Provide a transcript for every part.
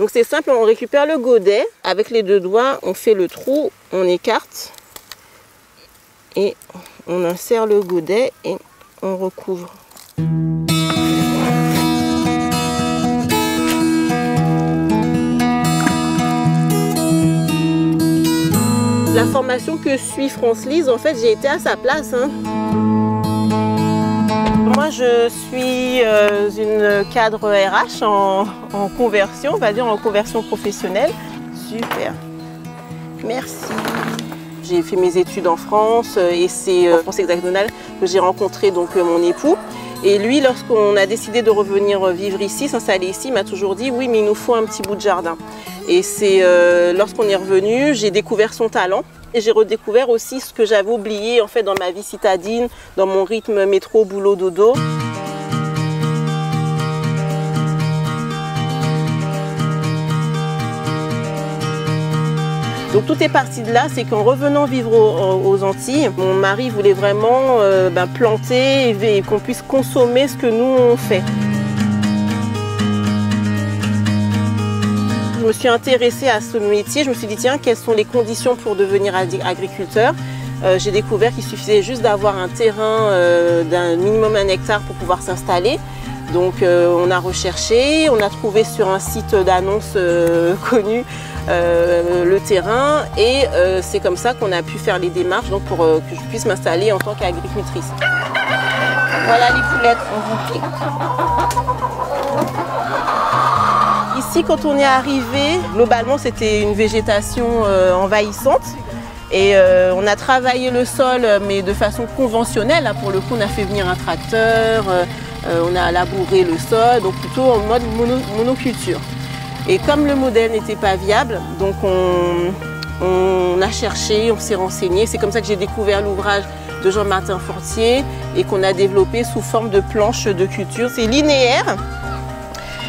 Donc c'est simple, on récupère le godet, avec les deux doigts, on fait le trou, on écarte et on insère le godet et on recouvre. La formation que suit France-Lise, en fait, j'ai été à sa place. Moi, je suis une cadre RH en conversion, on va dire en conversion professionnelle. Super, merci. J'ai fait mes études en France et c'est en France hexagonale que j'ai rencontré donc mon époux. Et lui, lorsqu'on a décidé de revenir vivre ici, s'installer ici, il m'a toujours dit oui, mais il nous faut un petit bout de jardin. Et c'est lorsqu'on est revenu, j'ai découvert son talent. Et j'ai redécouvert aussi ce que j'avais oublié en fait dans ma vie citadine, dans mon rythme métro, boulot, dodo. Donc tout est parti de là, c'est qu'en revenant vivre aux Antilles, mon mari voulait vraiment planter et qu'on puisse consommer ce que nous on fait. Je me suis intéressée à ce métier, je me suis dit tiens, quelles sont les conditions pour devenir agriculteur. J'ai découvert qu'il suffisait juste d'avoir un terrain d'un minimum 1 hectare pour pouvoir s'installer. Donc on a recherché, on a trouvé sur un site d'annonce connu le terrain et c'est comme ça qu'on a pu faire les démarches donc, pour que je puisse m'installer en tant qu'agricultrice. Voilà les poulettes, on vous pique. Ici, quand on est arrivé, globalement, c'était une végétation envahissante. Et on a travaillé le sol, mais de façon conventionnelle. Là, pour le coup, on a fait venir un tracteur, on a labouré le sol, donc plutôt en mode monoculture. Et comme le modèle n'était pas viable, donc on a cherché, on s'est renseigné. C'est comme ça que j'ai découvert l'ouvrage de Jean-Martin Fortier et qu'on a développé sous forme de planches de culture. C'est linéaire.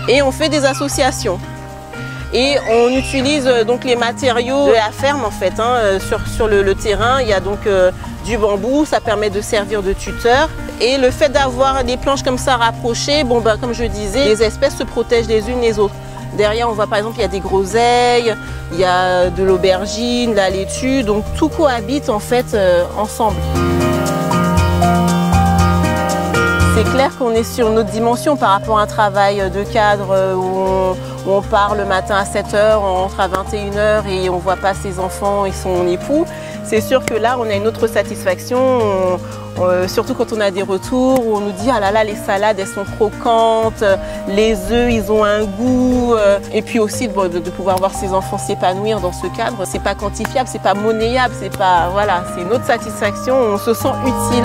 Et on fait des associations. Et on utilise donc les matériaux de la ferme en fait. Sur le terrain, il y a donc du bambou, ça permet de servir de tuteur. Et le fait d'avoir des planches comme ça rapprochées, comme je disais, les espèces se protègent les unes les autres. Derrière, on voit par exemple, il y a des groseilles, il y a de l'aubergine, la laitue, donc tout cohabite en fait ensemble. C'est clair qu'on est sur une autre dimension par rapport à un travail de cadre où on part le matin à 7 h, on rentre à 21 h et on ne voit pas ses enfants et son époux. C'est sûr que là, on a une autre satisfaction, surtout quand on a des retours où on nous dit « Ah là là, les salades, elles sont croquantes, les œufs, ils ont un goût. » Et puis aussi de pouvoir voir ses enfants s'épanouir dans ce cadre. C'est pas quantifiable, c'est pas monnayable, c'est pas... Voilà, c'est une autre satisfaction, on se sent utile.